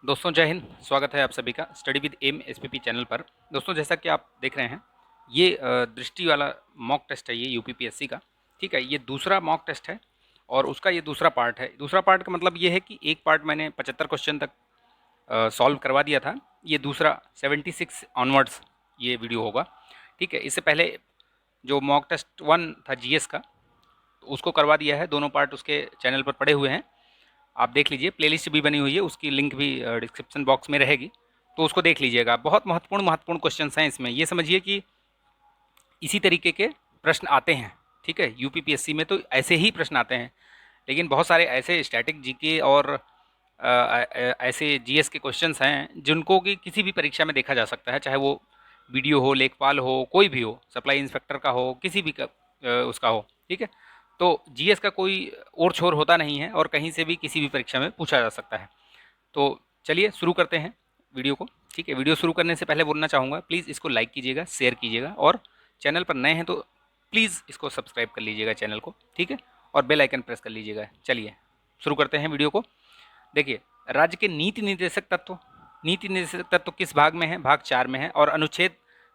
दोस्तों जय हिंद। स्वागत है आप सभी का study with M SPP channel पर। दोस्तों जैसा कि आप देख रहे हैं ये दृष्टि वाला मॉक टेस्ट है, ये यूपीपीएससी का। ठीक है, ये दूसरा मॉक टेस्ट है और उसका ये दूसरा पार्ट है। दूसरा पार्ट का मतलब ये है कि एक पार्ट मैंने 75 क्वेश्चन तक सॉल्व करवा दिया था। ये दूसरा 76 ऑनवर्ड्स ये वीडियो होगा। ठीक है, इससे पहले जो मॉक टेस्ट 1 था जीएस का, तो उसको करवा दिया है। दोनों पार्ट उसके चैनल पर पड़े हुए हैं, आप देख लीजिए। प्लेलिस्ट भी बनी हुई है, उसकी लिंक भी डिस्क्रिप्शन बॉक्स में रहेगी, तो उसको देख लीजिएगा। बहुत महत्वपूर्ण महत्वपूर्ण क्वेश्चंस हैं इसमें। ये समझिए कि इसी तरीके के प्रश्न आते हैं। ठीक है, यूपीपीएससी में तो ऐसे ही प्रश्न आते हैं, लेकिन बहुत सारे ऐसे स्टैटिक जीके और ऐसे जीएस के क्वेश्चंस हैं जिनको कि किसी भी परीक्षा में देखा जा सकता है, चाहे वो वीडियो हो, लेखपाल हो, कोई भी हो, सप्लाई इंस्पेक्टर का हो, किसी भी का उसका हो। ठीक है, तो जीएस का कोई और छोर होता नहीं है और कहीं से भी किसी भी परीक्षा में पूछा जा सकता है। तो चलिए शुरू करते हैं वीडियो को। ठीक है, वीडियो शुरू करने से पहले बोलना चाहूँगा, प्लीज़ इसको लाइक कीजिएगा, शेयर कीजिएगा और चैनल पर नए हैं तो प्लीज़ इसको सब्सक्राइब कर लीजिएगा चैनल को। ठीक है, और बेल आइकन प्रेस कर लीजिएगा। चलिए शुरू करते हैं वीडियो को। देखिए, राज्य के नीति निर्देशक तत्व, नीति निर्देशक तत्व किस भाग में है? भाग 4 में है। और अनुच्छेद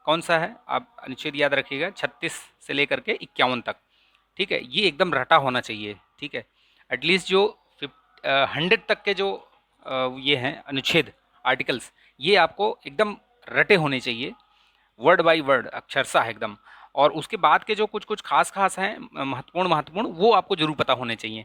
कौन सा है? आप अनुच्छेद याद रखिएगा, 36 से लेकर के 51 तक। ठीक है, ये एकदम रटा होना चाहिए। ठीक है, एटलीस्ट जो 100 तक के जो ये हैं अनुच्छेद, आर्टिकल्स, ये आपको एकदम रटे होने चाहिए, वर्ड बाय वर्ड, अक्षरशः एकदम। और उसके बाद के जो कुछ कुछ खास खास हैं, महत्वपूर्ण महत्वपूर्ण, वो आपको जरूर पता होने चाहिए।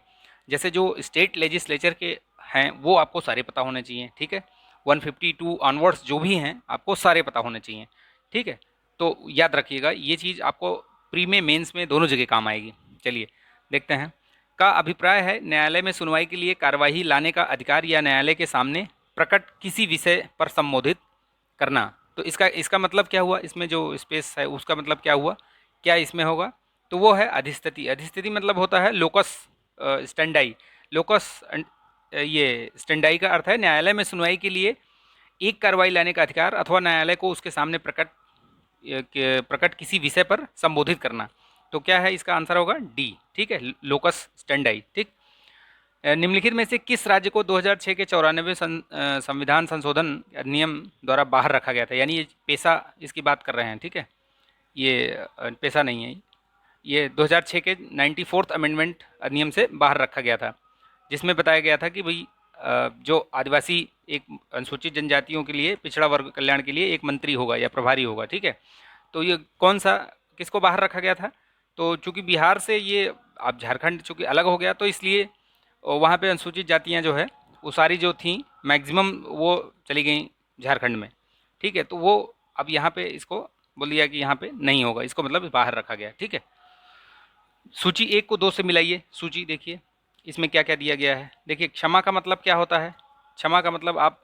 जैसे जो स्टेट लेजिस्लेचर के हैं वो आपको सारे पता होने चाहिए। ठीक है, 152 ऑनवर्ड्स जो भी हैं आपको सारे पता होने चाहिए। ठीक है, तो याद रखिएगा ये चीज़ आपको प्री में, मेंस में, दोनों जगह काम आएगी। चलिए देखते हैं। का अभिप्राय है न्यायालय में सुनवाई के लिए कार्यवाही लाने का अधिकार या न्यायालय के सामने प्रकट किसी विषय पर संबोधित करना। तो इसका इसका मतलब क्या हुआ? इसमें जो स्पेस है उसका मतलब क्या हुआ? क्या इसमें होगा? तो वो है अधिस्थिति। अधिस्थिति मतलब होता है लोकस स्टैंडाई। लोकस ये स्टैंडाई का अर्थ है न्यायालय में सुनवाई के लिए एक कार्रवाई लाने का अधिकार अथवा न्यायालय को उसके सामने प्रकट किसी विषय पर संबोधित करना। तो क्या है इसका आंसर? होगा डी। ठीक है, लोकस स्टैंडाई। ठीक, निम्नलिखित में से किस राज्य को 2006 के 94 संविधान संशोधन अधिनियम द्वारा बाहर रखा गया था? यानी ये पेशा इसकी बात कर रहे हैं। ठीक है, ये पेशा नहीं है, ये 2006 के 94th अमेंडमेंट अधिनियम से बाहर रखा गया था, जिसमें बताया गया था कि भाई जो आदिवासी, एक अनुसूचित जनजातियों के लिए, पिछड़ा वर्ग कल्याण के लिए एक मंत्री होगा या प्रभारी होगा। ठीक है, तो ये कौन सा, किसको बाहर रखा गया था? तो चूंकि बिहार से ये अब झारखंड चूंकि अलग हो गया, तो इसलिए वहाँ पे अनुसूचित जातियाँ जो है वो सारी जो थी मैक्सिमम वो चली गई झारखंड में। ठीक है, तो वो अब यहाँ पे इसको बोल दिया कि यहाँ पे नहीं होगा, इसको मतलब बाहर रखा गया। ठीक है, सूची 1 को 2 से मिलाइए। सूची देखिए इसमें क्या क्या दिया गया है। देखिए, क्षमा का मतलब क्या होता है? क्षमा का मतलब आप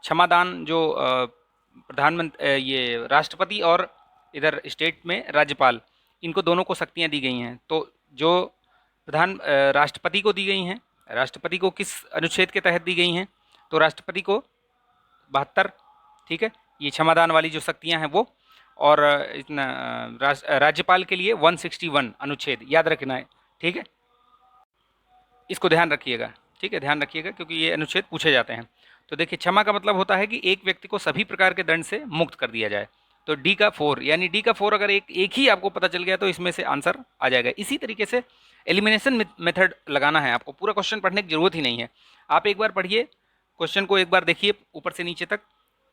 क्षमादान, जो प्रधानमंत्री, ये राष्ट्रपति और इधर स्टेट में राज्यपाल, इनको दोनों को शक्तियाँ दी गई हैं। तो जो राष्ट्रपति को दी गई हैं, राष्ट्रपति को किस अनुच्छेद के तहत दी गई हैं? तो राष्ट्रपति को 72। ठीक है, ये क्षमादान वाली जो शक्तियाँ हैं वो। और इतना राज्यपाल के लिए 161 अनुच्छेद याद रखना है। ठीक है, इसको ध्यान रखिएगा। ठीक है, ध्यान रखिएगा क्योंकि ये अनुच्छेद पूछे जाते हैं। तो देखिए, क्षमा का मतलब होता है कि एक व्यक्ति को सभी प्रकार के दंड से मुक्त कर दिया जाए। तो डी का 4, यानी डी का 4 अगर एक ही आपको पता चल गया तो इसमें से आंसर आ जाएगा। इसी तरीके से एलिमिनेशन मेथड लगाना है आपको। पूरा क्वेश्चन पढ़ने की जरूरत ही नहीं है, आप एक बार पढ़िए क्वेश्चन को, एक बार देखिए ऊपर से नीचे तक,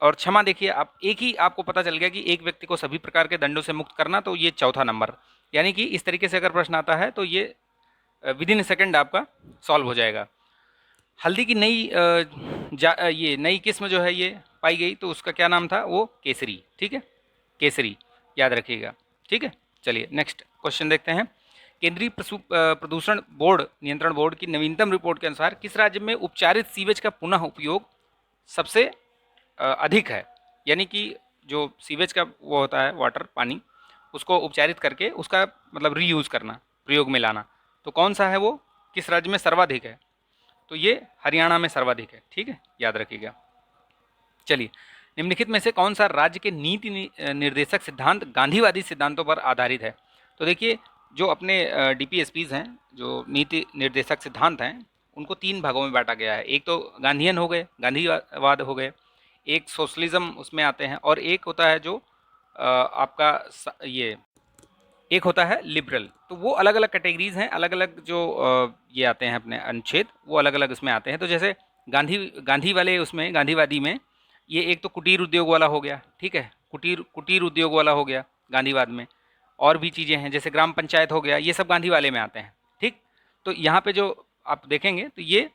और क्षमा देखिए आप, एक ही आपको पता चल गया कि एक व्यक्ति को सभी प्रकार के दंडों से मुक्त करना, तो ये चौथा नंबर। यानी कि इस तरीके से अगर प्रश्न आता है तो ये विद इन सेकेंड आपका सॉल्व हो जाएगा। हल्दी की नई ये नई किस्म जो है ये पाई गई, तो उसका क्या नाम था? वो केसरी। ठीक है, केसरी याद रखिएगा। ठीक है, चलिए नेक्स्ट क्वेश्चन देखते हैं। केंद्रीय प्रदूषण बोर्ड, नियंत्रण बोर्ड की नवीनतम रिपोर्ट के अनुसार किस राज्य में उपचारित सीवेज का पुनः उपयोग सबसे अधिक है? यानी कि जो सीवेज का वो होता है, वाटर, पानी, उसको उपचारित करके उसका मतलब रीयूज़ करना, प्रयोग में लाना, तो कौन सा है वो? किस राज्य में सर्वाधिक है? तो ये हरियाणा में सर्वाधिक है। ठीक है, याद रखिएगा। चलिए, निम्नलिखित में से कौन सा राज्य के नीति निर्देशक सिद्धांत गांधीवादी सिद्धांतों पर आधारित है? तो देखिए, जो अपने डीपीएसपीज हैं, जो नीति निर्देशक सिद्धांत हैं, उनको 3 भागों में बांटा गया है। एक तो गांधीयन हो गए, गांधीवाद हो गए, एक सोशलिज्म उसमें आते हैं, और एक होता है जो आपका ये एक होता है लिबरल। तो वो अलग अलग कैटेगरीज हैं, अलग अलग जो ये आते हैं अपने अनुच्छेद, वो अलग अलग उसमें आते हैं। तो जैसे गांधी वाले उसमें, गांधीवादी में, ये एक तो कुटीर उद्योग वाला हो गया, ठीक है, कुटीर कुटीर उद्योग वाला हो गया गांधीवाद में। और भी चीज़ें हैं जैसे ग्राम पंचायत हो गया, ये सब गांधी वाले में आते हैं, ठीक। तो यहाँ पे जो आप देखेंगे तो ये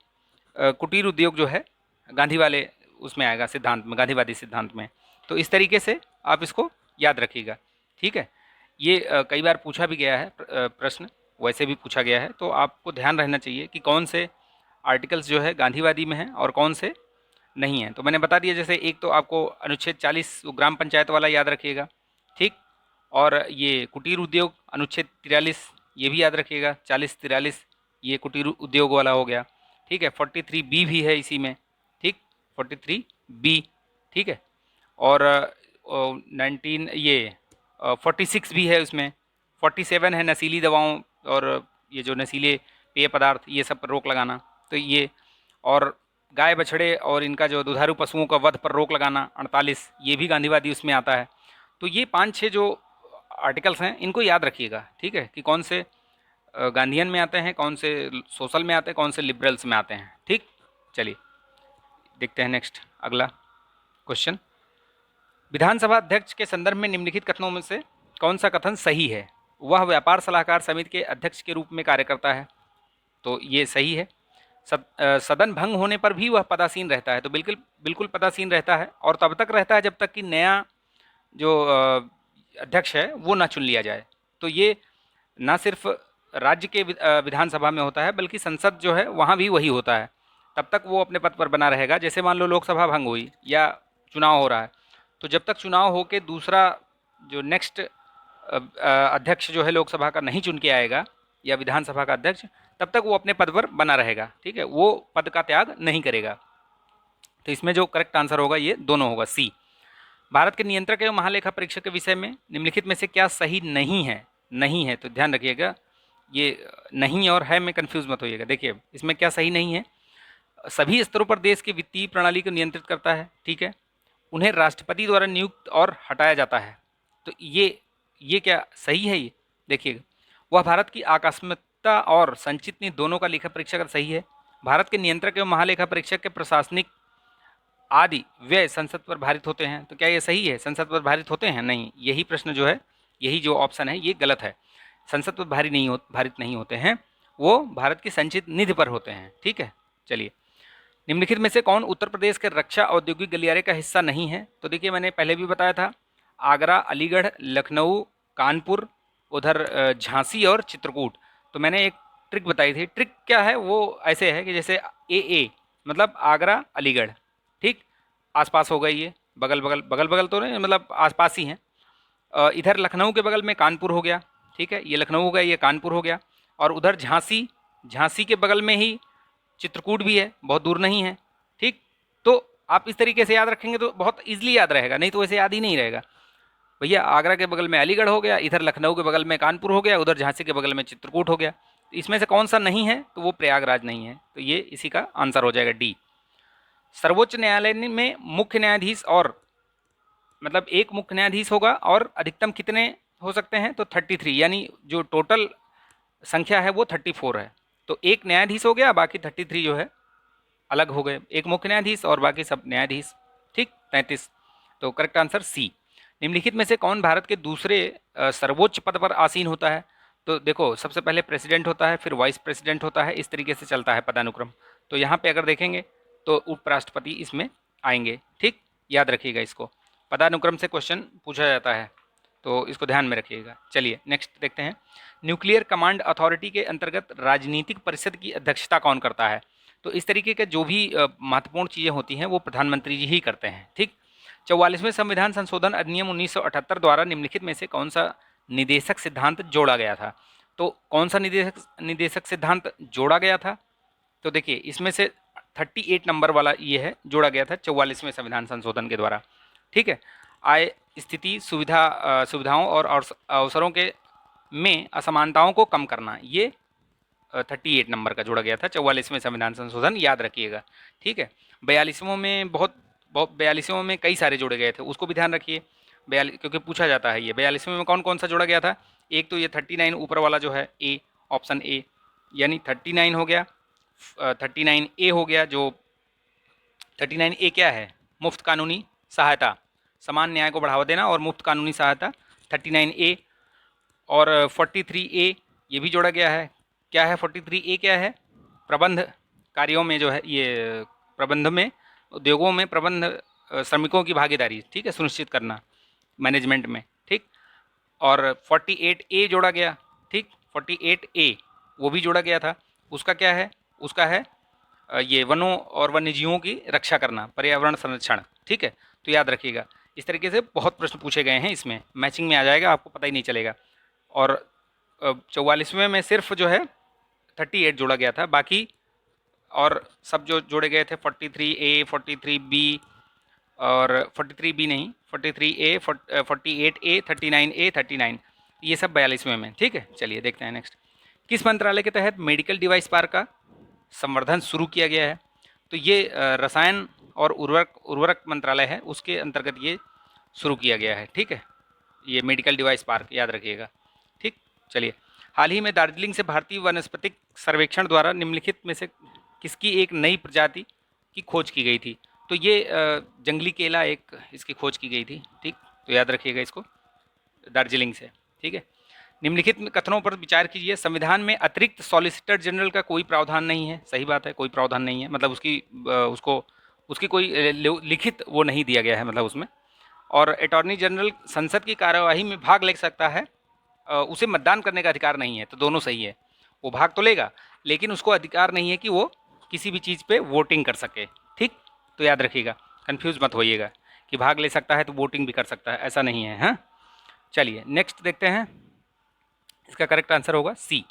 कुटीर उद्योग जो है गांधी वाले उसमें आएगा, सिद्धांत में, गांधीवादी सिद्धांत में। तो इस तरीके से आप इसको याद रखिएगा, ठीक है। ये कई बार पूछा भी गया है प्रश्न, वैसे भी पूछा गया है, तो आपको ध्यान रहना चाहिए कि कौन से आर्टिकल्स जो है गांधीवादी में हैं और कौन से नहीं हैं। तो मैंने बता दिया, जैसे एक तो आपको अनुच्छेद 40 ग्राम पंचायत वाला याद रखिएगा, ठीक। और ये कुटीर उद्योग अनुच्छेद 43 ये भी याद रखिएगा, 40-43 ये कुटीर उद्योग वाला हो गया, ठीक है। 43B भी है इसी में, ठीक, 43B, ठीक है। और 19 ये 46 भी है उसमें, 47 है नशीली दवाओं और ये जो नशीले पेय पदार्थ ये सब पर रोक लगाना, तो ये। और गाय बछड़े और इनका जो दुधारू पशुओं का वध पर रोक लगाना 48, ये भी गांधीवादी उसमें आता है। तो ये 5-6 जो आर्टिकल्स हैं इनको याद रखिएगा, ठीक है, कि कौन से गांधीयन में आते हैं, कौन से सोशल में आते हैं, कौन से लिबरल्स में आते हैं, ठीक। चलिए देखते हैं नेक्स्ट अगला क्वेश्चन। विधानसभा अध्यक्ष के संदर्भ में निम्नलिखित कथनों में से कौन सा कथन सही है? वह व्यापार सलाहकार समिति के अध्यक्ष के रूप में कार्य करता है, तो ये सही है। सदन भंग होने पर भी वह पदासीन रहता है, तो बिल्कुल बिल्कुल पदासीन रहता है, और तब तक रहता है जब तक कि नया जो अध्यक्ष है वो ना चुन लिया जाए। तो ये ना सिर्फ राज्य के विधानसभा में होता है, बल्कि संसद जो है वहाँ भी वही होता है, तब तक वो अपने पद पर बना रहेगा। जैसे मान लो लोकसभा भंग हुई या चुनाव हो रहा है, तो जब तक चुनाव हो के दूसरा जो नेक्स्ट अध्यक्ष जो है लोकसभा का नहीं चुन के आएगा या विधानसभा का अध्यक्ष, तब तक वो अपने पद पर बना रहेगा, ठीक है, वो पद का त्याग नहीं करेगा। तो इसमें जो करेक्ट आंसर होगा ये दोनों होगा, सी। भारत के नियंत्रक एवं महालेखा परीक्षक के विषय में निम्नलिखित में से क्या सही नहीं है? नहीं है तो ध्यान रखिएगा, ये नहीं और है में कंफ्यूज मत होइएगा। देखिए इसमें क्या सही नहीं है, सभी स्तरों पर देश की वित्तीय प्रणाली को नियंत्रित करता है, ठीक है, उन्हें राष्ट्रपति द्वारा नियुक्त और हटाया जाता है, तो ये क्या सही है? ये देखिएगा, वह भारत की आकस्मिकता और संचित नीति दोनों का लेखा परीक्षक सही है। भारत के नियंत्रक एवं महालेखा परीक्षक के प्रशासनिक आदि व्यय संसद पर भारित होते हैं, तो क्या ये सही है? संसद पर भारित होते हैं? नहीं, यही प्रश्न जो है, यही जो ऑप्शन है ये गलत है। संसद पर भारित नहीं होते हैं, वो भारत की संचित निधि पर होते हैं, ठीक है। चलिए, निम्नलिखित में से कौन उत्तर प्रदेश के रक्षा औद्योगिक गलियारे का हिस्सा नहीं है? तो देखिए मैंने पहले भी बताया था, आगरा, अलीगढ़, लखनऊ, कानपुर, उधर झांसी और चित्रकूट। तो मैंने एक ट्रिक बताई थी, ट्रिक क्या है वो ऐसे है कि जैसे ए मतलब आगरा, अलीगढ़, ठीक, आसपास हो गई, ये बगल बगल तो नहीं, मतलब आसपास ही हैं। इधर लखनऊ के बगल में कानपुर हो गया, ठीक है, ये लखनऊ हो गया, ये कानपुर हो गया। और उधर झांसी के बगल में ही चित्रकूट भी है, बहुत दूर नहीं है, ठीक। तो आप इस तरीके से याद रखेंगे तो बहुत ईजिली याद रहेगा, नहीं तो वैसे याद ही नहीं रहेगा। भैया आगरा के बगल में अलीगढ़ हो गया, इधर लखनऊ के बगल में कानपुर हो गया, उधर झांसी के बगल में चित्रकूट हो गया। तो इसमें से कौन सा नहीं है? तो वो प्रयागराज नहीं है, तो ये इसी का आंसर हो जाएगा डी। सर्वोच्च न्यायालय में मुख्य न्यायाधीश और मतलब एक मुख्य न्यायाधीश होगा, और अधिकतम कितने हो सकते हैं? तो 33, यानी जो टोटल संख्या है वो 34 है। तो एक न्यायाधीश हो गया, बाकी 33 जो है अलग हो गए, एक मुख्य न्यायाधीश और बाकी सब न्यायाधीश, ठीक, 33। तो करेक्ट आंसर सी। निम्नलिखित में से कौन भारत के दूसरे सर्वोच्च पद पर आसीन होता है? तो देखो सबसे पहले प्रेसिडेंट होता है, फिर वाइस प्रेसिडेंट होता है, इस तरीके से चलता है पदानुक्रम। तो यहाँ पे अगर देखेंगे तो उपराष्ट्रपति इसमें आएंगे, ठीक, याद रखिएगा इसको, पदानुक्रम से क्वेश्चन पूछा जाता है, तो इसको ध्यान में रखिएगा। चलिए नेक्स्ट देखते हैं, न्यूक्लियर कमांड अथॉरिटी के अंतर्गत राजनीतिक परिषद की अध्यक्षता कौन करता है? तो इस तरीके के जो भी महत्वपूर्ण चीज़ें होती हैं वो प्रधानमंत्री जी ही करते हैं, ठीक। 44वें संविधान संशोधन अधिनियम 1978 द्वारा निम्नलिखित में से कौन सा निदेशक सिद्धांत जोड़ा गया था? तो कौन सा निदेशक सिद्धांत जोड़ा गया था? तो देखिए इसमें से 38 नंबर वाला ये है, जोड़ा गया था 44वें संविधान संशोधन के द्वारा, ठीक है। आय, स्थिति, सुविधाओं और अवसरों के में असमानताओं को कम करना, ये 38 नंबर का जोड़ा गया था 44वें संविधान संशोधन, याद रखिएगा। ठीक है, 42वें में बहुत 42वें में कई सारे जोड़े गए थे, उसको भी ध्यान रखिए। 42, क्योंकि पूछा जाता है ये 42वें में कौन कौन सा जोड़ा गया था। एक तो ये 39 ऊपर वाला जो है ए, ऑप्शन ए, यानी 39 हो गया। 39A हो गया, जो 39A क्या है, मुफ्त कानूनी सहायता, समान न्याय को बढ़ावा देना और मुफ्त कानूनी सहायता 39A। और 43A ये भी जोड़ा गया है। क्या है 43A क्या है, प्रबंध कार्यों में जो है ये प्रबंध में, उद्योगों में प्रबंध श्रमिकों की भागीदारी, ठीक है, सुनिश्चित करना मैनेजमेंट में। ठीक, और 48A जोड़ा गया। ठीक, 48A वो भी जोड़ा गया था। उसका क्या है, उसका है ये वनों और वन्यजीवों की रक्षा करना, पर्यावरण संरक्षण। ठीक है, तो याद रखिएगा। इस तरीके से बहुत प्रश्न पूछे गए हैं, इसमें मैचिंग में आ जाएगा, आपको पता ही नहीं चलेगा। और 44वें में सिर्फ जो है 38 जोड़ा गया था, बाकी और सब जो जोड़े गए थे 43A, 43B और 43B नहीं, 43A, 48A, 39A, 39, ये सब 42वें में। ठीक है, चलिए देखते हैं नेक्स्ट। किस मंत्रालय के तहत मेडिकल डिवाइस पार्क का संवर्धन शुरू किया गया है। तो ये रसायन और उर्वरक मंत्रालय है, उसके अंतर्गत ये शुरू किया गया है। ठीक है, ये मेडिकल डिवाइस पार्क याद रखिएगा। ठीक, चलिए। हाल ही में दार्जिलिंग से भारतीय वनस्पतिक सर्वेक्षण द्वारा निम्नलिखित में से किसकी एक नई प्रजाति की खोज की गई थी। तो ये जंगली केला एक, इसकी खोज की गई थी। ठीक, तो याद रखिएगा इसको, दार्जिलिंग से। ठीक है, निम्नलिखित कथनों पर विचार कीजिए। संविधान में अतिरिक्त सॉलिसिटर जनरल का कोई प्रावधान नहीं है। सही बात है, कोई प्रावधान नहीं है, मतलब उसकी कोई लिखित वो नहीं दिया गया है, मतलब उसमें। और अटॉर्नी जनरल संसद की कार्यवाही में भाग ले सकता है, उसे मतदान करने का अधिकार नहीं है। तो दोनों सही है, वो भाग तो लेगा लेकिन उसको अधिकार नहीं है कि वो किसी भी चीज़ पे वोटिंग कर सके। ठीक, तो याद रखिएगा, कंफ्यूज मत होइएगा कि भाग ले सकता है तो वोटिंग भी कर सकता है, ऐसा नहीं है। हाँ, चलिए नेक्स्ट देखते हैं। इसका करेक्ट आंसर होगा सी।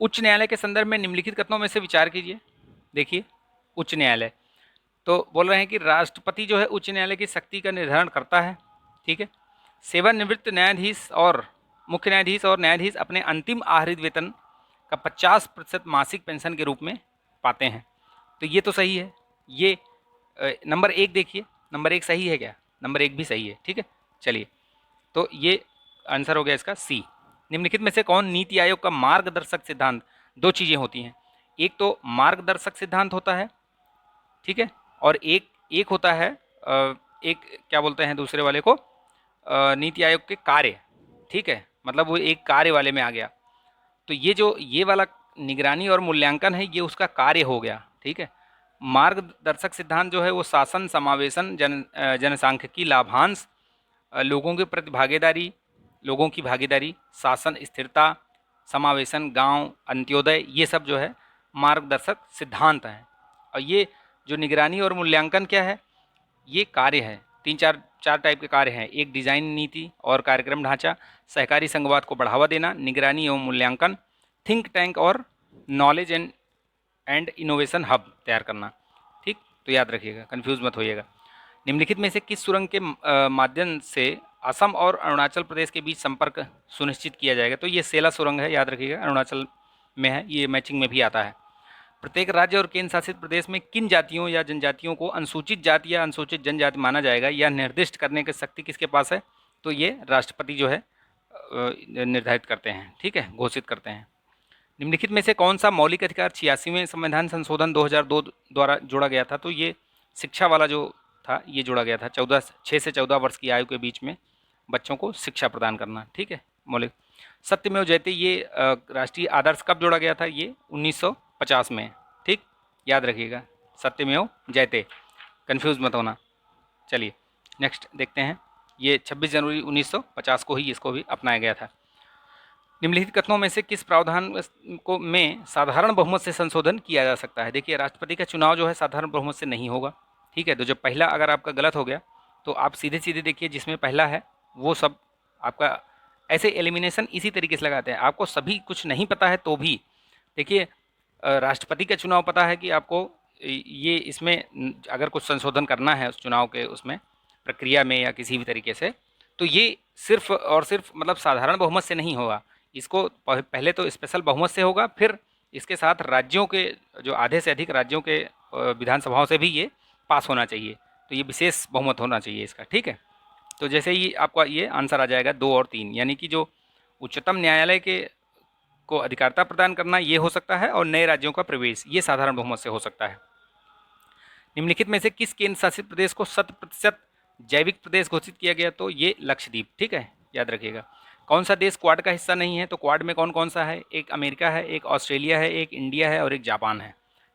उच्च न्यायालय के संदर्भ में निम्नलिखित कथनों में से विचार कीजिए। देखिए, उच्च न्यायालय तो बोल रहे हैं कि राष्ट्रपति जो है उच्च न्यायालय की शक्ति का निर्धारण करता है। ठीक है, सेवानिवृत्त न्यायाधीश और मुख्य न्यायाधीश और न्यायाधीश अपने अंतिम आहरित वेतन का 50% मासिक पेंशन के रूप में पाते हैं। तो ये तो सही है। ये नंबर 1 देखिए, नंबर 1 सही है क्या, नंबर 1 भी सही है। ठीक है, चलिए, तो ये आंसर हो गया इसका सी। निम्नलिखित में से कौन नीति आयोग का मार्गदर्शक सिद्धांत, दो चीज़ें होती हैं, एक तो मार्गदर्शक सिद्धांत होता है, ठीक है, और एक होता है एक क्या बोलते हैं दूसरे वाले को, नीति आयोग के कार्य। ठीक है, मतलब वो एक कार्य वाले में आ गया। तो ये जो ये वाला निगरानी और मूल्यांकन है, ये उसका कार्य हो गया। ठीक है, मार्गदर्शक सिद्धांत जो है वो शासन, समावेशन, जनसांख्यिकी, लाभांश, लोगों के प्रति भागीदारी, लोगों की भागीदारी, शासन स्थिरता, समावेशन, गांव, अंत्योदय, ये सब जो है मार्गदर्शक सिद्धांत हैं। और ये जो निगरानी और मूल्यांकन क्या है, ये कार्य है। चार टाइप के कार्य हैं। एक डिजाइन, नीति और कार्यक्रम ढांचा, सहकारी संघवाद को बढ़ावा देना, निगरानी एवं मूल्यांकन, थिंक टैंक और नॉलेज एंड इनोवेशन हब तैयार करना। ठीक, तो याद रखिएगा, कंफ्यूज मत होइएगा। निम्नलिखित में से किस सुरंग के माध्यम से असम और अरुणाचल प्रदेश के बीच संपर्क सुनिश्चित किया जाएगा। तो ये सेला सुरंग है, याद रखिएगा, अरुणाचल में है, ये मैचिंग में भी आता है। प्रत्येक राज्य और केंद्र शासित प्रदेश में किन जातियों या जनजातियों को अनुसूचित जाति या अनुसूचित जनजाति माना जाएगा, यह निर्दिष्ट करने की शक्ति किसके पास है। तो ये राष्ट्रपति जो है निर्धारित करते हैं। ठीक है, घोषित करते हैं। निम्नलिखित में से कौन सा मौलिक अधिकार 86वें संविधान संशोधन 2002 द्वारा जोड़ा गया था। तो ये शिक्षा वाला जो था ये जोड़ा गया था, 6 से 14 वर्ष की आयु के बीच में बच्चों को शिक्षा प्रदान करना। ठीक है, मौलिक। सत्यमेव जयते ये राष्ट्रीय आदर्श कब जोड़ा गया था, ये 1950 में। ठीक, याद रखिएगा, सत्यमेव जयते, कंफ्यूज मत होना। चलिए नेक्स्ट देखते हैं। ये 26 जनवरी 1950 को ही इसको भी अपनाया गया था। निम्नलिखित कथनों में से किस प्रावधान को में साधारण बहुमत से संशोधन किया जा सकता है। देखिए, राष्ट्रपति का चुनाव जो है साधारण बहुमत से नहीं होगा। ठीक है, तो जब पहला अगर आपका गलत हो गया तो आप सीधे सीधे देखिए जिसमें पहला है वो सब आपका, ऐसे एलिमिनेशन इसी तरीके से लगाते हैं। आपको सभी कुछ नहीं पता है तो भी देखिए, राष्ट्रपति का चुनाव पता है कि आपको ये इसमें अगर कुछ संशोधन करना है उस चुनाव के उसमें प्रक्रिया में या किसी भी तरीके से, तो ये सिर्फ और सिर्फ मतलब साधारण बहुमत से नहीं होगा, इसको पहले तो स्पेशल बहुमत से होगा, फिर इसके साथ राज्यों के जो आधे से अधिक राज्यों के विधानसभाओं से भी ये पास होना चाहिए। तो ये विशेष बहुमत होना चाहिए इसका, ठीक है। तो जैसे ही आपका ये आंसर आ जाएगा 2 और 3, यानी कि जो उच्चतम न्यायालय के को अधिकारता प्रदान करना ये हो सकता है, और नए राज्यों का प्रवेश ये साधारण बहुमत से हो सकता है। निम्नलिखित में से किस केंद्र शासित प्रदेश को 100% जैविक प्रदेश घोषित किया गया? तो ये लक्षद्वीप, ठीक है, याद रखिएगा। कौन सा देश क्वाड का हिस्सा नहीं है? तो क्वाड में कौन कौन सा है? एक अमेरिका है, एक ऑस्ट्रेलिया है, एक इंडिया है और एक जापान है,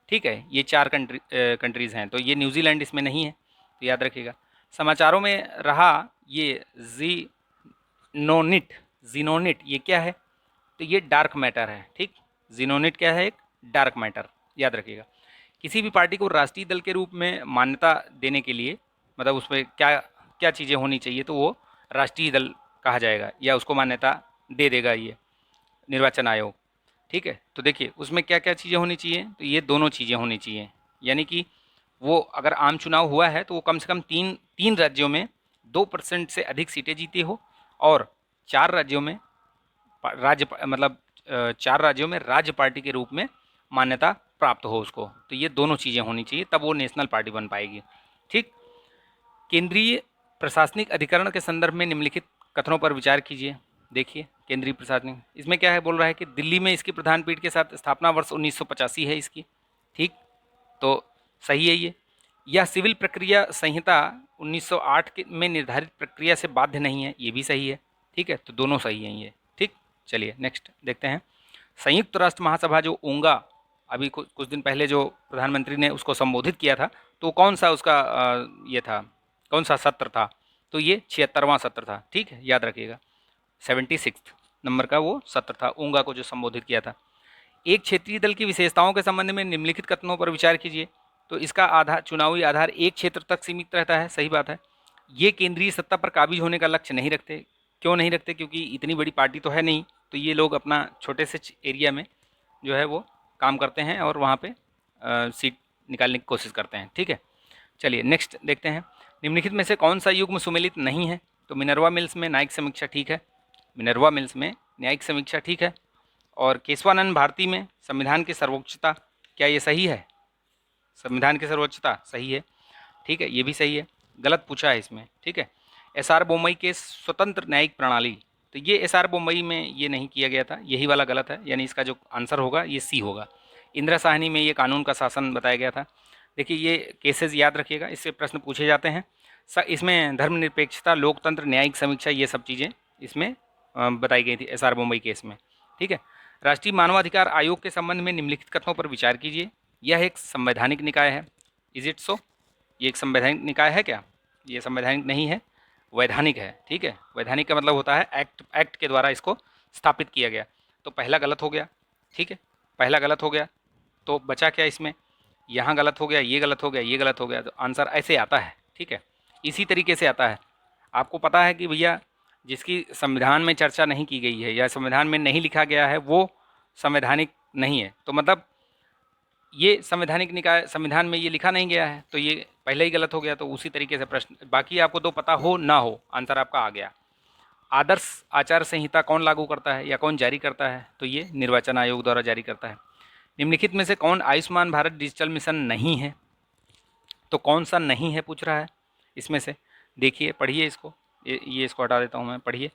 ठीक है। ये 4 कंट्रीज़ हैं। तो ये न्यूजीलैंड इसमें नहीं है, तो याद रखिएगा। समाचारों में रहा ये जीनोनिट, जीनोनिट ये क्या है? तो ये डार्क मैटर है, ठीक। जीनोनिट क्या है? एक डार्क मैटर, याद रखिएगा। किसी भी पार्टी को राष्ट्रीय दल के रूप में मान्यता देने के लिए मतलब उसमें क्या क्या चीज़ें होनी चाहिए? तो वो राष्ट्रीय दल कहा जाएगा या उसको मान्यता दे देगा ये निर्वाचन आयोग, ठीक है। तो देखिए उसमें क्या क्या चीज़ें होनी चाहिए? तो ये दोनों चीज़ें होनी चाहिए, यानी कि वो अगर आम चुनाव हुआ है तो वो कम से कम तीन तीन राज्यों में 2% से अधिक सीटें जीती हो, और 4 राज्यों में राज्य मतलब 4 राज्यों में राज्य पार्टी के रूप में मान्यता प्राप्त हो उसको। तो ये दोनों चीज़ें होनी चाहिए, तब वो नेशनल पार्टी बन पाएगी, ठीक। केंद्रीय प्रशासनिक अधिकरण के संदर्भ में निम्नलिखित कथनों पर विचार कीजिए। देखिए केंद्रीय प्रशासनिक, इसमें क्या है, बोल रहा है कि दिल्ली में इसकी प्रधान पीठ के साथ स्थापना वर्ष 1985 है इसकी, ठीक। तो सही है ये। यह सिविल प्रक्रिया संहिता 1908 में निर्धारित प्रक्रिया से बाध्य नहीं है, ये भी सही है, ठीक है। तो दोनों सही हैं ये, ठीक। चलिए नेक्स्ट देखते हैं। संयुक्त राष्ट्र महासभा जो ऊंगा अभी कुछ दिन पहले जो प्रधानमंत्री ने उसको संबोधित किया था, तो कौन सा उसका ये था, कौन सा सत्र था? तो ये 76वां सत्र था, ठीक है, याद रखिएगा। 76 नंबर का वो सत्र था ऊंगा को जो संबोधित किया था। एक क्षेत्रीय दल की विशेषताओं के संबंध में निम्नलिखित कथनों पर विचार कीजिए। तो इसका आधार, चुनावी आधार एक क्षेत्र तक सीमित रहता है, सही बात है। ये केंद्रीय सत्ता पर काबिज होने का लक्ष्य नहीं रखते। क्यों नहीं रखते? क्योंकि इतनी बड़ी पार्टी तो है नहीं, तो ये लोग अपना छोटे से एरिया में जो है वो काम करते हैं और वहाँ पे सीट निकालने की कोशिश करते हैं, ठीक है। चलिए नेक्स्ट देखते हैं। निम्नलिखित में से कौन सा युग्म सुमेलित नहीं है? तो मिनर्वा मिल्स में न्यायिक समीक्षा ठीक है, मिनर्वा मिल्स में न्यायिक समीक्षा ठीक है। और केशवानंद भारती में संविधान की सर्वोच्चता, क्या ये सही है? संविधान की सर्वोच्चता सही है, ठीक है, ये भी सही है। गलत पूछा है इसमें, ठीक है। एसआर बोम्मई के स्वतंत्र न्यायिक प्रणाली, तो ये एसआर बोम्मई में ये नहीं किया गया था, यही वाला गलत है, यानी इसका जो आंसर होगा ये सी होगा। इंदिरा साहनी में ये कानून का शासन बताया गया था। देखिए ये केसेस याद रखिएगा, इससे प्रश्न पूछे जाते हैं। इसमें धर्मनिरपेक्षता, लोकतंत्र, न्यायिक समीक्षा, ये सब चीज़ें इसमें बताई गई थी एसआर बोम्मई केस में, ठीक है। राष्ट्रीय मानवाधिकार आयोग के संबंध में निम्नलिखित कथनों पर विचार कीजिए। यह एक संवैधानिक निकाय है, इज इट सो? ये एक संवैधानिक निकाय है क्या? ये संवैधानिक नहीं है, वैधानिक है, ठीक है। वैधानिक का मतलब होता है एक्ट के द्वारा इसको स्थापित किया गया। तो पहला गलत हो गया, ठीक है, पहला गलत हो गया। तो बचा क्या इसमें? यहाँ गलत हो गया, ये गलत हो गया, ये गलत हो गया। तो आंसर ऐसे आता है, ठीक है, इसी तरीके से आता है। आपको पता है कि भैया जिसकी संविधान में चर्चा नहीं की गई है या संविधान में नहीं लिखा गया है वो संवैधानिक नहीं है। तो मतलब ये संवैधानिक निकाय, संविधान में ये लिखा नहीं गया है, तो ये पहले ही गलत हो गया। तो उसी तरीके से प्रश्न, बाकी आपको तो पता हो ना हो, आंसर आपका आ गया। आदर्श आचार संहिता कौन लागू करता है या कौन जारी करता है? तो ये निर्वाचन आयोग द्वारा जारी करता है। निम्नलिखित में से कौन आयुष्मान भारत डिजिटल मिशन नहीं है? तो कौन सा नहीं है पूछ रहा है इसमें से। देखिए पढ़िए इसको, ये इसको हटा देता हूँ मैं, पढ़िए।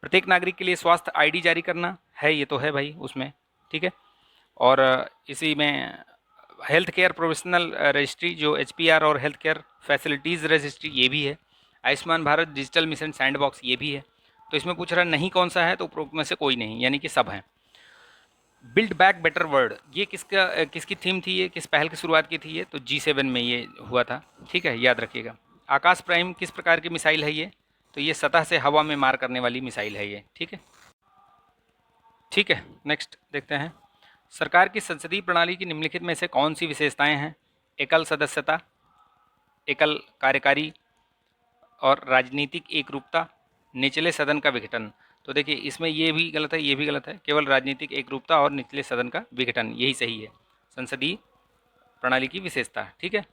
प्रत्येक नागरिक के लिए स्वास्थ्य आईडी जारी करना है, ये तो है भाई उसमें, ठीक है। और इसी में हेल्थ केयर प्रोफेशनल रजिस्ट्री जो HPR और हेल्थ केयर फैसिलिटीज़ रजिस्ट्री, ये भी है। Ayushman Bharat digital mission sandbox, ये भी है। तो इसमें पूछ रहा है नहीं कौन सा है, तो उपरोक्त में से कोई नहीं, यानी कि सब हैं। बिल्ड बैक बेटर वर्ल्ड, ये किसकी थीम थी, ये किस पहल की शुरुआत की थी? ये तो G7 में ये हुआ था, ठीक है, याद रखिएगा। आकाश प्राइम किस प्रकार की मिसाइल है ये? तो ये सतह से हवा में मार करने वाली मिसाइल है ये, ठीक है, ठीक है। नेक्स्ट देखते हैं। सरकार की संसदीय प्रणाली की निम्नलिखित में से कौन सी विशेषताएं हैं? एकल सदस्यता, एकल कार्यकारी और राजनीतिक एकरूपता, निचले सदन का विघटन। तो देखिए इसमें ये भी गलत है, ये भी गलत है, केवल राजनीतिक एकरूपता और निचले सदन का विघटन यही सही है संसदीय प्रणाली की विशेषता, ठीक है।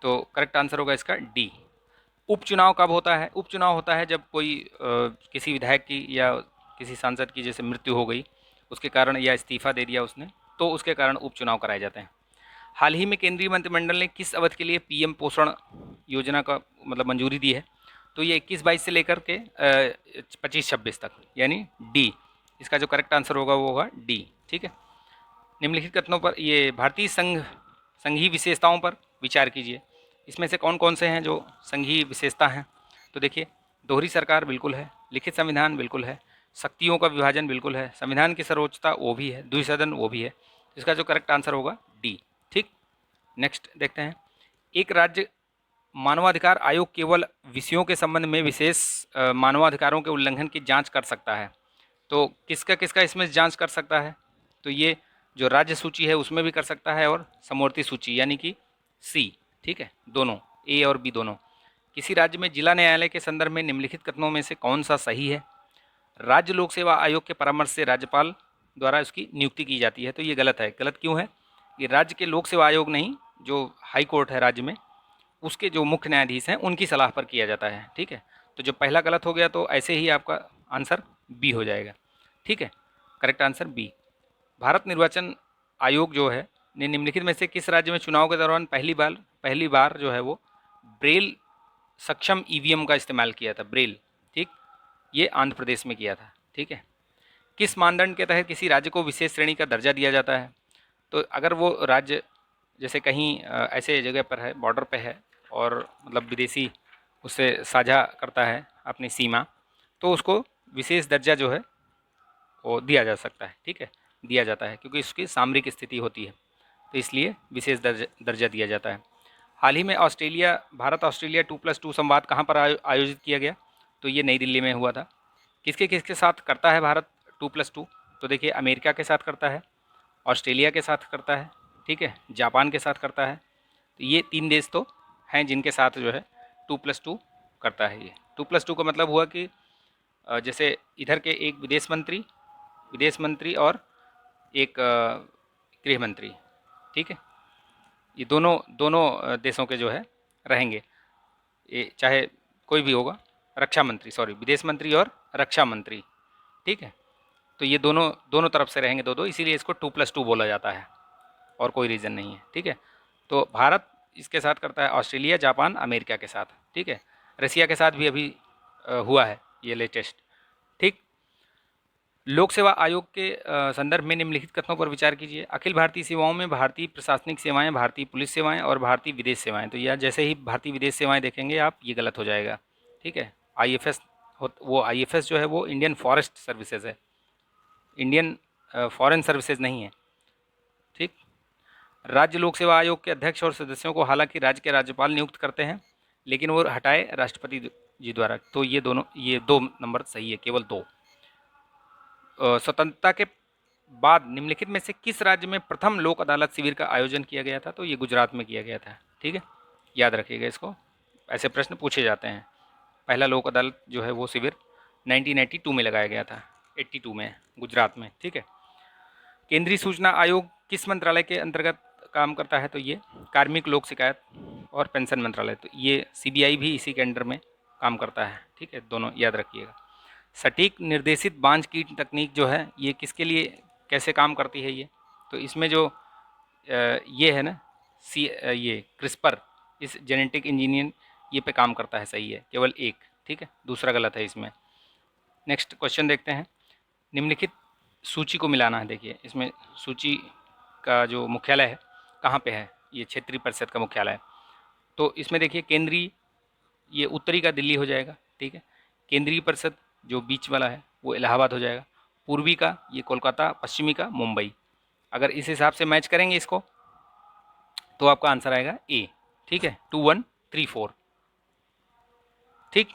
तो करेक्ट आंसर होगा इसका डी। उपचुनाव कब होता है? उपचुनाव होता है जब कोई किसी विधायक की या किसी सांसद की जैसे मृत्यु हो गई उसके कारण, या इस्तीफा दे दिया उसने, तो उसके कारण उपचुनाव कराए जाते हैं। हाल ही में केंद्रीय मंत्रिमंडल ने किस अवधि के लिए पीएम पोषण योजना का मतलब मंजूरी दी है? तो ये 21-22 से लेकर के 25-26 तक, यानी डी। इसका जो करेक्ट आंसर होगा वो होगा डी। ठीक है। निम्नलिखित कथनों पर, ये भारतीय संघीय विशेषताओं पर विचार कीजिए। इसमें से कौन कौन से हैं जो संघीय विशेषता हैं? तो देखिए, दोहरी सरकार बिल्कुल है, लिखित संविधान बिल्कुल है, शक्तियों का विभाजन बिल्कुल है, संविधान की सर्वोच्चता वो भी है, द्विसदन वो भी है। इसका जो करेक्ट आंसर होगा डी। ठीक। नेक्स्ट देखते हैं। एक राज्य मानवाधिकार आयोग केवल विषयों के संबंध में विशेष मानवाधिकारों के उल्लंघन की जांच कर सकता है। तो किसका किसका इसमें जांच कर सकता है? तो ये जो राज्य सूची है उसमें भी कर सकता है, और समवर्ती सूची यानी कि सी। ठीक है, दोनों, ए और बी दोनों। किसी राज्य में जिला न्यायालय के संदर्भ में निम्नलिखित कथनों में से कौन सा सही है? राज्य लोक सेवा आयोग के परामर्श से राज्यपाल द्वारा उसकी नियुक्ति की जाती है। तो ये गलत है। गलत क्यों है? ये राज्य के लोक सेवा आयोग नहीं, जो हाई कोर्ट है राज्य में, उसके जो मुख्य न्यायाधीश हैं उनकी सलाह पर किया जाता है। ठीक है, तो जो पहला गलत हो गया तो ऐसे ही आपका आंसर बी हो जाएगा। ठीक है, करेक्ट आंसर बी। भारत निर्वाचन आयोग जो है ने निम्नलिखित में से किस राज्य में चुनाव के दौरान पहली बार जो है वो ब्रेल सक्षम ईवीएम का इस्तेमाल किया था? ब्रेल। ठीक, ये आंध्र प्रदेश में किया था। ठीक है। किस मानदंड के तहत किसी राज्य को विशेष श्रेणी का दर्जा दिया जाता है? तो अगर वो राज्य जैसे कहीं ऐसे जगह पर है, बॉर्डर पे है, और मतलब विदेशी उससे साझा करता है अपनी सीमा, तो उसको विशेष दर्जा जो है वो दिया जा सकता है। ठीक है, दिया जाता है, क्योंकि उसकी सामरिक स्थिति होती है, तो इसलिए विशेष दर्जा दिया जाता है। हाल ही में भारत ऑस्ट्रेलिया 2+2 संवाद कहाँ पर आयोजित किया गया? तो ये नई दिल्ली में हुआ था। किसके किसके साथ करता है भारत 2+2? तो देखिए, अमेरिका के साथ करता है, ऑस्ट्रेलिया के साथ करता है, ठीक है, जापान के साथ करता है। तो ये 3 देश तो हैं जिनके साथ जो है 2+2 करता है। ये 2+2 का मतलब हुआ कि जैसे इधर के एक विदेश मंत्री और एक गृह मंत्री, ठीक है, ये दोनों दोनों देशों के जो है रहेंगे। ये चाहे कोई भी होगा, रक्षा मंत्री, सॉरी, विदेश मंत्री और रक्षा मंत्री। ठीक है, तो ये दोनों दोनों तरफ से रहेंगे, दो दो, इसीलिए इसको 2+2 बोला जाता है, और कोई रीज़न नहीं है। ठीक है, तो भारत इसके साथ करता है, ऑस्ट्रेलिया, जापान, अमेरिका के साथ। ठीक है, रसिया के साथ भी अभी हुआ है ये लेटेस्ट। ठीक। लोक सेवा आयोग के संदर्भ में निम्नलिखित कथनों पर विचार कीजिए। अखिल भारतीय सेवाओं में भारतीय प्रशासनिक सेवाएं, भारतीय पुलिस सेवाएं और भारतीय विदेश सेवाएं। तो यह जैसे ही भारतीय विदेश सेवाएं देखेंगे आप, ये गलत हो जाएगा। ठीक है, आईएफएस वो आईएफएस जो है वो इंडियन फॉरेस्ट सर्विसेज है, इंडियन फॉरेन सर्विसेज नहीं है। ठीक। राज्य लोक सेवा आयोग के अध्यक्ष और सदस्यों को हालांकि राज्य के राज्यपाल नियुक्त करते हैं, लेकिन वो हटाए राष्ट्रपति जी द्वारा। तो ये 2 नंबर सही है, केवल 2। स्वतंत्रता के बाद निम्नलिखित में से किस राज्य में प्रथम लोक अदालत शिविर का आयोजन किया गया था? तो ये गुजरात में किया गया था। ठीक है, याद रखिएगा इसको, ऐसे प्रश्न पूछे जाते हैं। पहला लोक अदालत जो है वो शिविर 1982 में लगाया गया था, 82 में, गुजरात में। ठीक है। केंद्रीय सूचना आयोग किस मंत्रालय के अंतर्गत काम करता है? तो ये कार्मिक लोक शिकायत और पेंशन मंत्रालय। तो ये सीबीआई भी इसी के अंडर में काम करता है। ठीक है, दोनों याद रखिएगा। सटीक निर्देशित बांझ कीट तकनीक जो है ये किसके लिए कैसे काम करती है? ये तो इसमें जो ये है ना, ये क्रिस्पर, इस जेनेटिक इंजीनियरिंग, ये पे काम करता है। सही है, केवल एक। ठीक है, दूसरा गलत है इसमें। नेक्स्ट क्वेश्चन देखते हैं। निम्नलिखित सूची को मिलाना है। देखिए, इसमें सूची का जो मुख्यालय है कहाँ पे है? ये क्षेत्रीय परिषद का मुख्यालय है। तो इसमें देखिए, केंद्रीय, ये उत्तरी का दिल्ली हो जाएगा। ठीक है, केंद्रीय परिषद जो बीच वाला है वो इलाहाबाद हो जाएगा। पूर्वी का ये कोलकाता, पश्चिमी का मुंबई। अगर इस हिसाब से मैच करेंगे इसको तो आपका आंसर आएगा ए। ठीक है, 2 1 3 4। ठीक,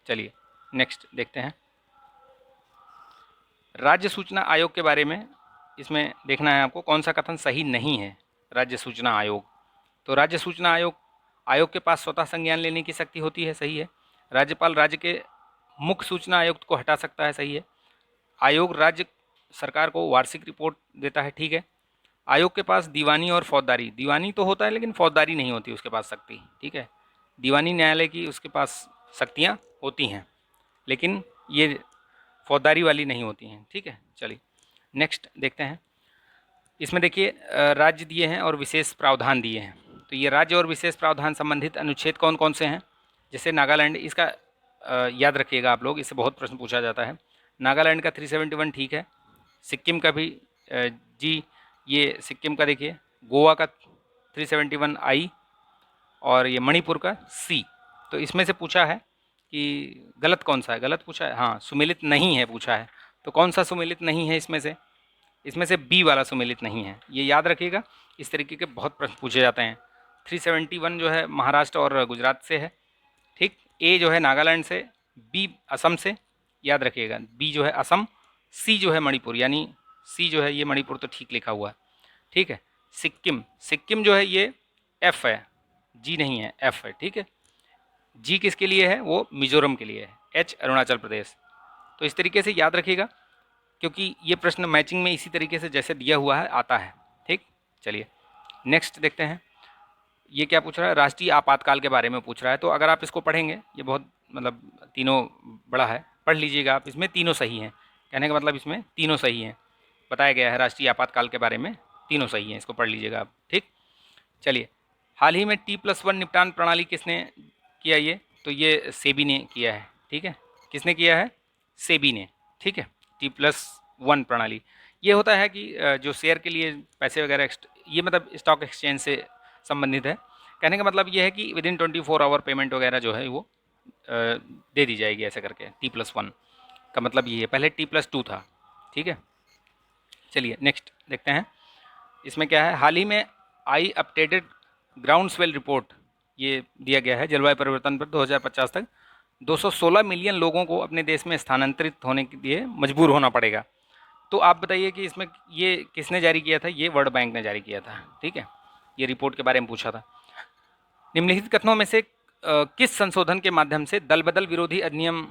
चलिए नेक्स्ट देखते हैं। राज्य सूचना आयोग के बारे में इसमें देखना है आपको, कौन सा कथन सही नहीं है। राज्य सूचना आयोग, तो राज्य सूचना आयोग के पास स्वतः संज्ञान लेने की शक्ति होती है। सही है। राज्यपाल राज्य के मुख्य सूचना आयुक्त को हटा सकता है। सही है। आयोग राज्य सरकार को वार्षिक रिपोर्ट देता है। ठीक है। आयोग के पास दीवानी और फौजदारी, दीवानी तो होता है लेकिन फौजदारी नहीं होती उसके पास शक्ति। ठीक है, दीवानी न्यायालय की उसके पास शक्तियाँ होती हैं, लेकिन ये फौजदारी वाली नहीं होती हैं, ठीक है। चलिए नेक्स्ट देखते हैं। इसमें देखिए राज्य दिए हैं और विशेष प्रावधान दिए हैं। तो ये राज्य और विशेष प्रावधान संबंधित अनुच्छेद कौन कौन से हैं? जैसे नागालैंड, इसका याद रखिएगा आप लोग, इससे बहुत प्रश्न पूछा जाता है। नागालैंड का 371 ठीक है। सिक्किम का भी जी, ये सिक्किम का देखिए। गोवा का 371 आई, और ये मणिपुर का सी। तो इसमें से पूछा है कि गलत कौन सा है, गलत पूछा है, हाँ सुमेलित नहीं है पूछा है। तो कौन सा सुमेलित नहीं है इसमें से? इसमें से बी वाला सुमेलित नहीं है, ये याद रखिएगा। इस तरीके के बहुत प्रश्न पूछे जाते हैं। 371 जो है महाराष्ट्र और गुजरात से है, ठीक। ए जो है नागालैंड से, बी असम से, याद रखिएगा। बी जो है असम, सी जो है मणिपुर, यानी सी जो है ये मणिपुर तो ठीक लिखा हुआ है, ठीक है। सिक्किम, सिक्किम जो है ये एफ है, जी नहीं है, एफ है, ठीक है। जी किसके लिए है? वो मिजोरम के लिए है। एच अरुणाचल प्रदेश। तो इस तरीके से याद रखिएगा, क्योंकि ये प्रश्न मैचिंग में इसी तरीके से जैसे दिया हुआ है आता है, ठीक। चलिए नेक्स्ट देखते हैं। ये क्या पूछ रहा है? राष्ट्रीय आपातकाल के बारे में पूछ रहा है। तो अगर आप इसको पढ़ेंगे, ये बहुत मतलब तीनों बड़ा है, पढ़ लीजिएगा आप। इसमें तीनों सही हैं, कहने का मतलब इसमें तीनों सही हैं, बताया गया है राष्ट्रीय आपातकाल के बारे में, तीनों सही हैं, इसको पढ़ लीजिएगा आप, ठीक। चलिए, हाल ही में T+1 निपटान प्रणाली किसने किया? ये तो ये सेबी ने किया है, ठीक है। किसने किया है? सेबी ने, ठीक है। T+1 प्रणाली ये होता है कि जो शेयर के लिए पैसे वगैरह, ये मतलब स्टॉक एक्सचेंज से संबंधित है। कहने का मतलब ये है कि विदिन 24 आवर पेमेंट वगैरह जो है वो दे दी जाएगी, ऐसे करके। T+1 का मतलब ये है, पहले T+2 था, ठीक है। चलिए नेक्स्ट देखते हैं। इसमें क्या है? हाल ही में आई अपडेटेड ग्राउंड स्वेल रिपोर्ट, ये दिया गया है जलवायु परिवर्तन पर 2050 तक 216 मिलियन लोगों को अपने देश में स्थानांतरित होने के लिए मजबूर होना पड़ेगा। तो आप बताइए कि इसमें ये किसने जारी किया था? ये वर्ल्ड बैंक ने जारी किया था, ठीक है। ये रिपोर्ट के बारे में पूछा था। निम्नलिखित कथनों में से किस संशोधन के माध्यम से दल बदल विरोधी अधिनियम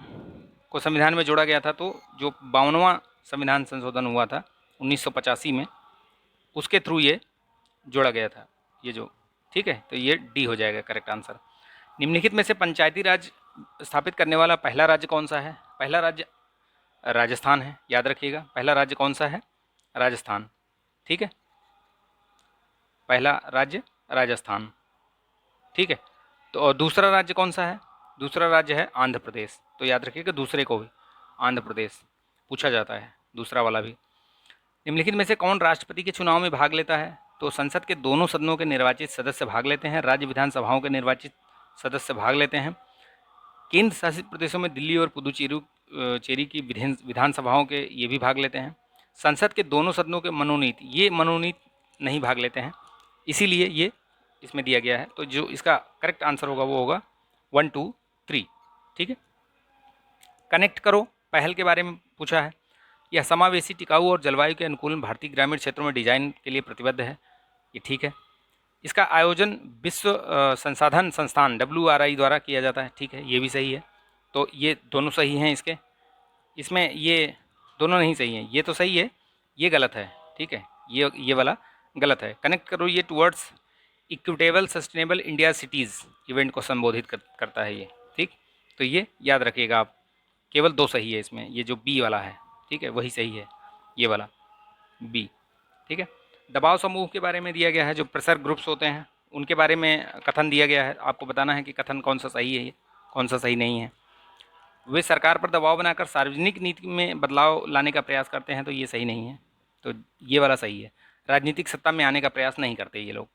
को संविधान में जोड़ा गया था? तो जो 52वां संविधान संशोधन हुआ था 1985 में, उसके थ्रू ये जोड़ा गया था, ये जो, ठीक है। तो ये डी हो जाएगा करेक्ट आंसर। निम्नलिखित में से पंचायती राज स्थापित करने वाला पहला राज्य कौन सा है? पहला राज्य राजस्थान है, याद रखिएगा। पहला राज्य कौन सा है? राजस्थान, ठीक है। पहला राज्य राजस्थान, ठीक है। तो और दूसरा राज्य कौन सा है? दूसरा राज्य है आंध्र प्रदेश। तो याद रखिएगा दूसरे को भी आंध्र प्रदेश पूछा जाता है, दूसरा वाला भी। निम्नलिखित में से कौन राष्ट्रपति के चुनाव में भाग लेता है? तो संसद के दोनों सदनों के निर्वाचित सदस्य भाग लेते हैं, राज्य विधानसभाओं के निर्वाचित सदस्य भाग लेते हैं, केंद्र शासित प्रदेशों में दिल्ली और पुदुचेरी की विधानसभाओं के ये भी भाग लेते हैं। संसद के दोनों सदनों के मनोनीत, ये मनोनीत नहीं भाग लेते हैं, इसीलिए ये इसमें दिया गया है। तो जो इसका करेक्ट आंसर होगा वो होगा 1 2 3, ठीक है। कनेक्ट करो पहल के बारे में पूछा है। यह समावेशी, टिकाऊ और जलवायु के अनुकूल भारतीय ग्रामीण क्षेत्रों में डिजाइन के लिए प्रतिबद्ध है, ये ठीक है। इसका आयोजन विश्व संसाधन संस्थान WRI द्वारा किया जाता है, ठीक है, ये भी सही है। तो ये दोनों सही हैं इसके। इसमें ये दोनों नहीं सही हैं, ये तो सही है, ये गलत है, ठीक है। ये वाला गलत है। कनेक्ट करो ये towards equitable sustainable India cities event को संबोधित करता है ये, ठीक। तो ये याद रखिएगा आप। केवल दो सही है इसमें, ये जो बी वाला है, ठीक है, वही सही है, ये वाला बी, ठीक है। दबाव समूह के बारे में दिया गया है, जो प्रेशर ग्रुप्स होते हैं उनके बारे में कथन दिया गया है। आपको बताना है कि कथन कौन सा सही है, कौन सा सही नहीं है। वे सरकार पर दबाव बनाकर सार्वजनिक नीति में बदलाव लाने का प्रयास करते हैं, तो ये सही नहीं है। तो ये वाला सही है। राजनीतिक सत्ता में आने का प्रयास नहीं करते ये लोग,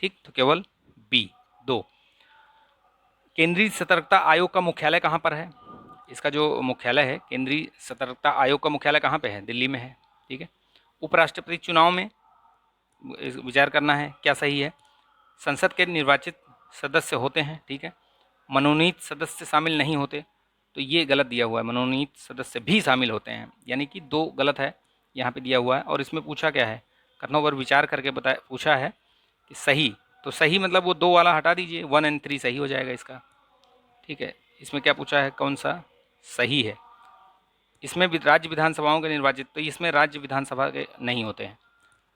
ठीक। तो केवल बी 2। केंद्रीय सतर्कता आयोग का मुख्यालय कहाँ पर है? इसका जो मुख्यालय है, केंद्रीय सतर्कता आयोग का मुख्यालय कहाँ पे है? दिल्ली में है, ठीक है। उपराष्ट्रपति चुनाव में विचार करना है क्या सही है। संसद के निर्वाचित सदस्य होते हैं, ठीक है। मनोनीत सदस्य शामिल नहीं होते, तो ये गलत दिया हुआ है। मनोनीत सदस्य भी शामिल होते हैं, यानी कि 2 गलत है यहाँ पे दिया हुआ है। और इसमें पूछा क्या है? कथनों पर विचार करके पूछा है कि सही, तो सही मतलब वो 2 वाला हटा दीजिए, 1 और 3 सही हो जाएगा इसका, ठीक है। इसमें क्या पूछा है, कौन सा सही है? इसमें राज्य विधानसभाओं के निर्वाचित, तो इसमें राज्य विधानसभा के नहीं होते हैं,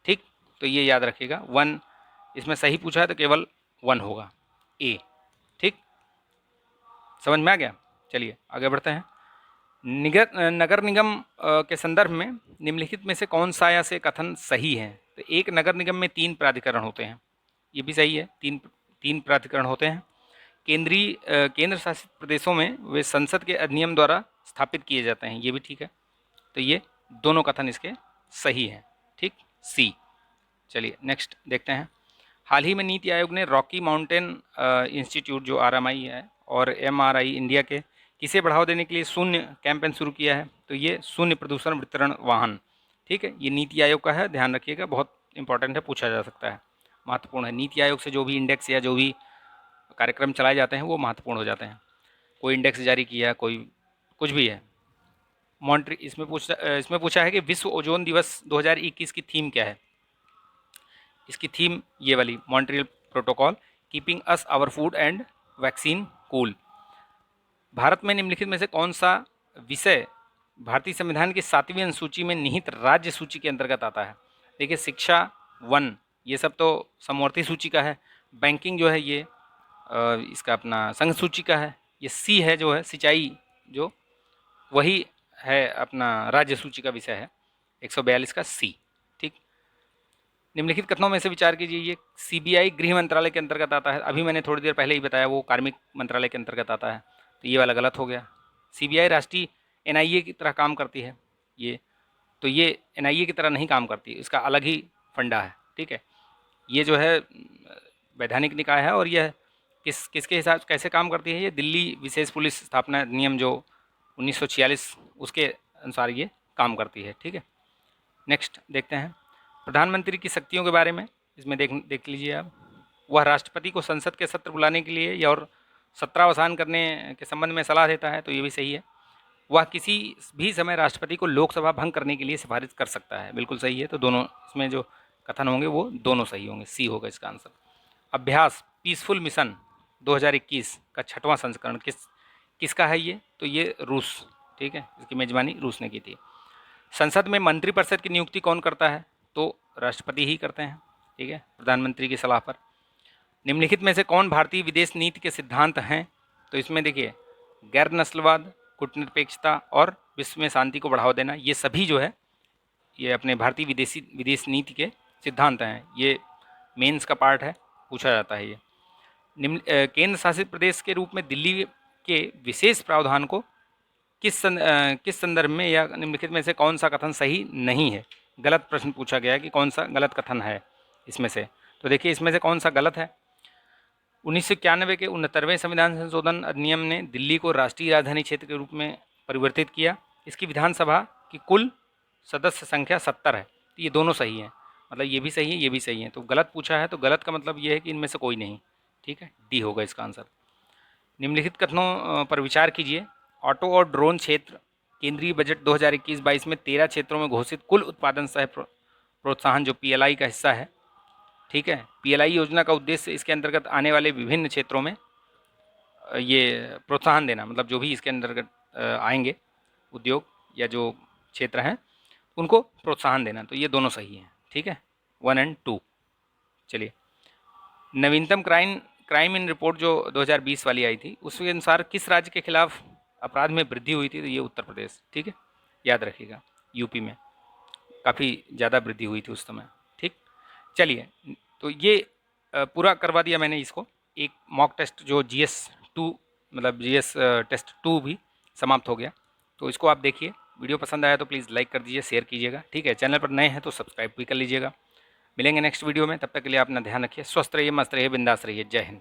ठीक। तो ये याद रखिएगा 1, इसमें सही पूछा है तो केवल 1 होगा, ए, ठीक। समझ में आ गया? चलिए आगे बढ़ते हैं। नगर निगम के संदर्भ में निम्नलिखित में से कौन सा या से कथन सही है? तो एक नगर निगम में 3 प्राधिकरण होते हैं, ये भी सही है, 3 प्राधिकरण होते हैं। केंद्र शासित प्रदेशों में वे संसद के अधिनियम द्वारा स्थापित किए जाते हैं, ये भी ठीक है। तो ये दोनों कथन इसके सही हैं, ठीक, सी। चलिए नेक्स्ट देखते हैं। हाल ही में नीति आयोग ने रॉकी माउंटेन इंस्टीट्यूट जो RMI है और MRI इंडिया के किसे बढ़ावा देने के लिए शून्य कैंपेन शुरू किया है? तो ये शून्य प्रदूषण वितरण वाहन, ठीक है, ये नीति आयोग का है, ध्यान रखिएगा, बहुत इंपॉर्टेंट है, पूछा जा सकता है, महत्वपूर्ण है। नीति आयोग से जो भी इंडेक्स या जो भी कार्यक्रम चलाए जाते हैं वो महत्वपूर्ण हो जाते हैं। कोई इंडेक्स जारी किया, कोई कुछ भी है। इसमें पूछा है कि विश्व ओजोन दिवस 2021 की थीम क्या है? इसकी थीम ये वाली, Montreal protocol, keeping us our food and vaccine cool. Bharat में निम्नलिखित में से कौन सा विषय भारतीय संविधान की 7वीं अनुसूची में निहित राज्य सूची के अंतर्गत आता है? देखिए, शिक्षा 1 ये सब तो समवर्ती सूची का है, बैंकिंग जो है ये इसका अपना संघ सूची का है, ये सी है जो है सिंचाई, जो वही है अपना राज्य सूची का विषय है, 142 का सी, ठीक। निम्नलिखित कथनों में से विचार कीजिए, ये CBI गृह मंत्रालय के अंतर्गत आता है, अभी मैंने थोड़ी देर पहले ही बताया वो कार्मिक मंत्रालय के अंतर्गत आता है, तो ये वाला गलत हो गया। CBI राष्ट्रीय NIA की तरह काम करती है ये, तो ये NIA की तरह नहीं काम करती, इसका अलग ही फंडा है, ठीक है। ये जो है वैधानिक निकाय है, और यह किसके हिसाब कैसे काम करती है? ये दिल्ली विशेष पुलिस स्थापना नियम जो 1946 उसके अनुसार ये काम करती है, ठीक है। नेक्स्ट देखते हैं प्रधानमंत्री की शक्तियों के बारे में, इसमें देख लीजिए आप। वह राष्ट्रपति को संसद के सत्र बुलाने के लिए या और सत्रावसान करने के संबंध में सलाह देता है, तो ये भी सही है। वह किसी भी समय राष्ट्रपति को लोकसभा भंग करने के लिए सिफारिश कर सकता है, बिल्कुल सही है। तो दोनों इसमें जो कथन होंगे वो दोनों सही होंगे, सी होगा इसका आंसर। अभ्यास पीसफुल मिशन 2021 का 6वां संस्करण किसका है ये? तो ये रूस, ठीक है, इसकी मेजबानी रूस ने की थी। संसद में मंत्रिपरिषद की नियुक्ति कौन करता है? तो राष्ट्रपति ही करते हैं, ठीक है, प्रधानमंत्री की सलाह पर। निम्नलिखित में से कौन भारतीय विदेश नीति के सिद्धांत हैं? तो इसमें देखिए, गैर नस्लवाद, कूटनिरपेक्षता और विश्व में शांति को बढ़ावा देना, ये सभी जो है ये अपने भारतीय विदेश नीति के सिद्धांत हैं। ये मेंस का पार्ट है, पूछा जाता है ये। केंद्र शासित प्रदेश के रूप में दिल्ली के विशेष प्रावधान को किस संदर्भ में या निम्नलिखित में से कौन सा कथन सही नहीं है? गलत प्रश्न पूछा गया है कि कौन सा गलत कथन है इसमें से। तो देखिए, इसमें से कौन सा गलत है? 1991 के 69वें संविधान संशोधन अधिनियम ने दिल्ली को राष्ट्रीय राजधानी क्षेत्र के रूप में परिवर्तित किया। इसकी विधानसभा की कुल सदस्य संख्या 70 है, तो ये दोनों सही हैं, मतलब ये भी सही है, ये भी सही है। तो गलत पूछा है, तो गलत का मतलब ये है कि इनमें से कोई नहीं, ठीक है, डी होगा इसका आंसर। निम्नलिखित कथनों पर विचार कीजिए। ऑटो और ड्रोन क्षेत्र केंद्रीय बजट 2021-22 में 13 क्षेत्रों में घोषित कुल उत्पादन सह प्रोत्साहन जो PLI का हिस्सा है, ठीक है। PLI योजना का उद्देश्य इसके अंतर्गत आने वाले विभिन्न क्षेत्रों में ये प्रोत्साहन देना, मतलब जो भी इसके अंतर्गत आएंगे उद्योग या जो क्षेत्र हैं उनको प्रोत्साहन देना, तो ये दोनों सही हैं, ठीक है, 1 और 2। चलिए, नवीनतम क्राइम इन रिपोर्ट जो 2020 वाली आई थी, उसके अनुसार किस राज्य के खिलाफ अपराध में वृद्धि हुई थी? तो ये उत्तर प्रदेश, ठीक है, याद रखिएगा, यूपी में काफ़ी ज़्यादा वृद्धि हुई थी उस समय, ठीक। चलिए, तो ये पूरा करवा दिया मैंने इसको। एक मॉक टेस्ट जो GS2 मतलब GS टेस्ट 2 भी समाप्त हो गया, तो इसको आप देखिए। वीडियो पसंद आया तो प्लीज़ लाइक कर दीजिए, शेयर कीजिएगा, ठीक है। चैनल पर नए हैं तो सब्सक्राइब भी कर लीजिएगा। मिलेंगे नेक्स्ट वीडियो में, तब तक के लिए अपना ध्यान रखिए, स्वस्थ रहिए, मस्त रहिए, बिंदास रहिए। जय हिंद।